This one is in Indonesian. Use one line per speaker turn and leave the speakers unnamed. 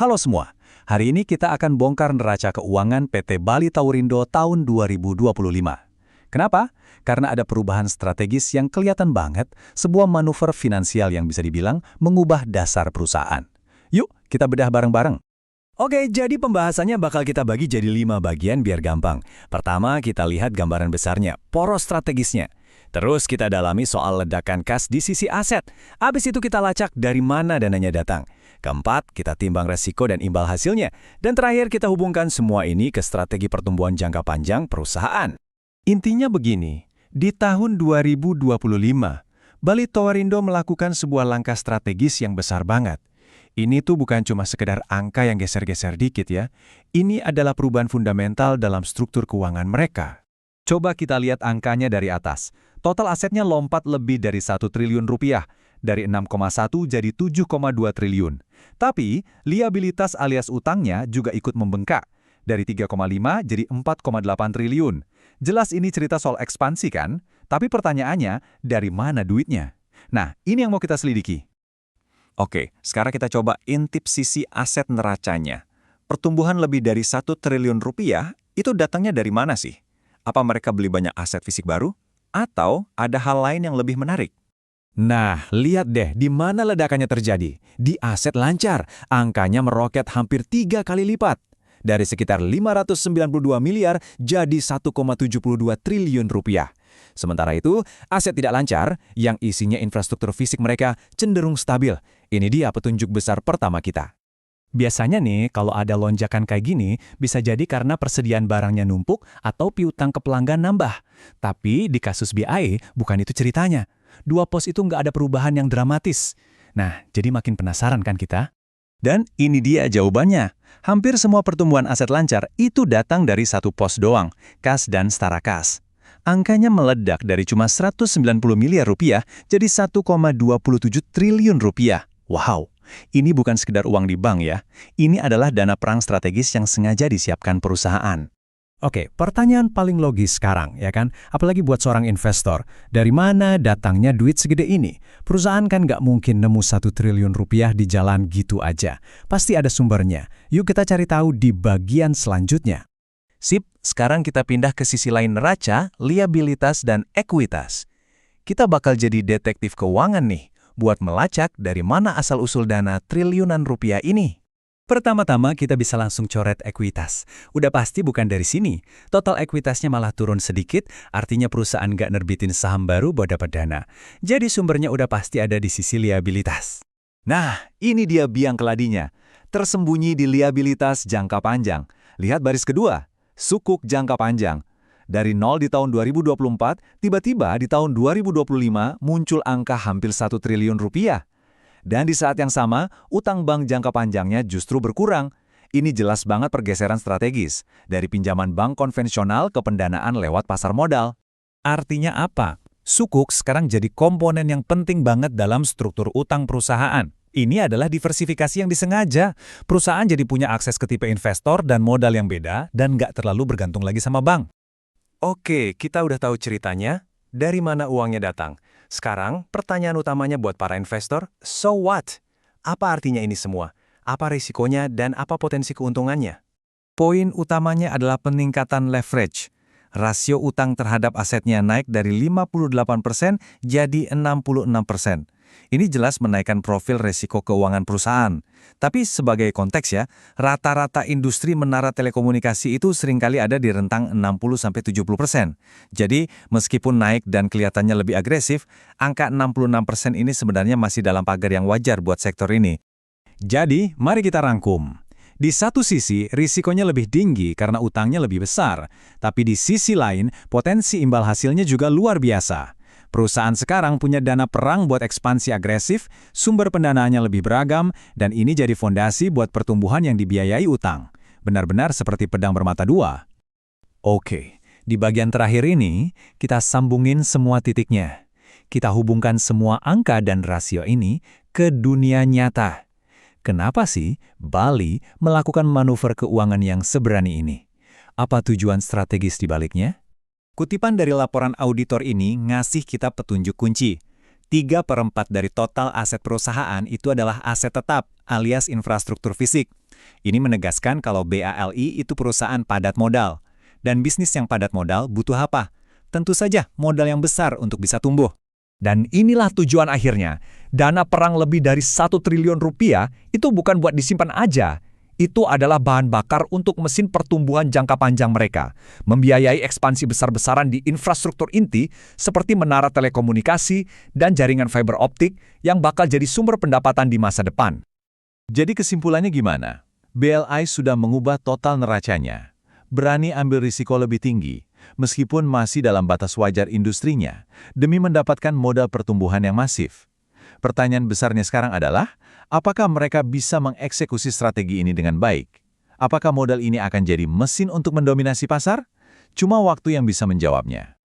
Halo semua, hari ini kita akan bongkar neraca keuangan PT Bali Tawerindo tahun 2025. Kenapa? Karena ada perubahan strategis yang kelihatan banget, sebuah manuver finansial yang bisa dibilang mengubah dasar perusahaan. Yuk, kita bedah bareng-bareng. Oke, jadi pembahasannya bakal kita bagi jadi 5 bagian biar gampang. Pertama, kita lihat gambaran besarnya, poros strategisnya. Terus kita dalami soal ledakan kas di sisi aset. Abis itu kita lacak dari mana dananya datang. Keempat, kita timbang resiko dan imbal hasilnya. Dan terakhir, kita hubungkan semua ini ke strategi pertumbuhan jangka panjang perusahaan. Intinya begini, di tahun 2025, Bali Tawerindo melakukan sebuah langkah strategis yang besar banget. Ini tuh bukan cuma sekedar angka yang geser-geser dikit ya. Ini adalah perubahan fundamental dalam struktur keuangan mereka. Coba kita lihat angkanya dari atas. Total asetnya lompat lebih dari 1 triliun rupiah. Dari 6,1 jadi 7,2 triliun. Tapi, liabilitas alias utangnya juga ikut membengkak. Dari 3,5 jadi 4,8 triliun. Jelas ini cerita soal ekspansi kan? Tapi pertanyaannya, dari mana duitnya? Nah, ini yang mau kita selidiki. Oke, sekarang kita coba intip sisi aset neracanya. Pertumbuhan lebih dari 1 triliun rupiah, itu datangnya dari mana sih? Apa mereka beli banyak aset fisik baru? Atau ada hal lain yang lebih menarik? Nah, lihat deh di mana ledakannya terjadi. Di aset lancar, angkanya meroket hampir 3 kali lipat. Dari sekitar 592 miliar jadi 1,72 triliun rupiah. Sementara itu, aset tidak lancar, yang isinya infrastruktur fisik mereka cenderung stabil. Ini dia petunjuk besar pertama kita. Biasanya nih, kalau ada lonjakan kayak gini, bisa jadi karena persediaan barangnya numpuk atau piutang ke pelanggan nambah. Tapi di kasus BI, bukan itu ceritanya. 2 pos itu nggak ada perubahan yang dramatis. Nah, jadi makin penasaran kan kita? Dan ini dia jawabannya. Hampir semua pertumbuhan aset lancar itu datang dari 1 pos doang, kas dan setara kas. Angkanya meledak dari cuma 190 miliar rupiah jadi 1,27 triliun rupiah. Wow, ini bukan sekedar uang di bank ya. Ini adalah dana perang strategis yang sengaja disiapkan perusahaan. Oke, pertanyaan paling logis sekarang, ya kan? Apalagi buat seorang investor. Dari mana datangnya duit segede ini? Perusahaan kan nggak mungkin nemu 1 triliun rupiah di jalan gitu aja. Pasti ada sumbernya. Yuk kita cari tahu di bagian selanjutnya. Sip, sekarang kita pindah ke sisi lain neraca, liabilitas, dan ekuitas. Kita bakal jadi detektif keuangan nih, buat melacak dari mana asal-usul dana triliunan rupiah ini. Pertama-tama kita bisa langsung coret ekuitas. Udah pasti bukan dari sini. Total ekuitasnya malah turun sedikit, artinya perusahaan nggak nerbitin saham baru buat dapat dana. Jadi sumbernya udah pasti ada di sisi liabilitas. Nah, ini dia biang keladinya. Tersembunyi di liabilitas jangka panjang. Lihat baris kedua, sukuk jangka panjang. Dari 0 di tahun 2024, tiba-tiba di tahun 2025 muncul angka hampir 1 triliun rupiah. Dan di saat yang sama, utang bank jangka panjangnya justru berkurang. Ini jelas banget pergeseran strategis, dari pinjaman bank konvensional ke pendanaan lewat pasar modal. Artinya apa? Sukuk sekarang jadi komponen yang penting banget dalam struktur utang perusahaan. Ini adalah diversifikasi yang disengaja. Perusahaan jadi punya akses ke tipe investor dan modal yang beda, dan nggak terlalu bergantung lagi sama bank. Oke, kita udah tahu ceritanya. Dari mana uangnya datang? Sekarang, pertanyaan utamanya buat para investor, so what? Apa artinya ini semua? Apa risikonya dan apa potensi keuntungannya? Poin utamanya adalah peningkatan leverage. Rasio utang terhadap asetnya naik dari 58% jadi 66%. Ini jelas menaikkan profil resiko keuangan perusahaan. Tapi sebagai konteks ya, rata-rata industri menara telekomunikasi itu seringkali ada di rentang 60-70%. Jadi, meskipun naik dan kelihatannya lebih agresif, angka 66% ini sebenarnya masih dalam pagar yang wajar buat sektor ini. Jadi, mari kita rangkum. Di satu sisi, risikonya lebih tinggi karena utangnya lebih besar. Tapi di sisi lain, potensi imbal hasilnya juga luar biasa. Perusahaan sekarang punya dana perang buat ekspansi agresif, sumber pendanaannya lebih beragam, dan ini jadi fondasi buat pertumbuhan yang dibiayai utang. Benar-benar seperti pedang bermata dua. Oke, di bagian terakhir ini, kita sambungin semua titiknya. Kita hubungkan semua angka dan rasio ini ke dunia nyata. Kenapa sih Bali melakukan manuver keuangan yang seberani ini? Apa tujuan strategis di baliknya? Kutipan dari laporan auditor ini ngasih kita petunjuk kunci. 3/4 dari total aset perusahaan itu adalah aset tetap, alias infrastruktur fisik. Ini menegaskan kalau BALI itu perusahaan padat modal. Dan bisnis yang padat modal butuh apa? Tentu saja modal yang besar untuk bisa tumbuh.
Dan inilah tujuan akhirnya. Dana perang lebih dari 1 triliun rupiah itu bukan buat disimpan aja. Itu adalah bahan bakar untuk mesin pertumbuhan jangka panjang mereka, membiayai ekspansi besar-besaran di infrastruktur inti seperti menara telekomunikasi dan jaringan fiber optik yang bakal jadi sumber pendapatan di masa depan.
Jadi kesimpulannya gimana? BLI sudah mengubah total neracanya. Berani ambil risiko lebih tinggi, meskipun masih dalam batas wajar industrinya, demi mendapatkan modal pertumbuhan yang masif. Pertanyaan besarnya sekarang adalah, apakah mereka bisa mengeksekusi strategi ini dengan baik? Apakah modal ini akan jadi mesin untuk mendominasi pasar? Cuma waktu yang bisa menjawabnya.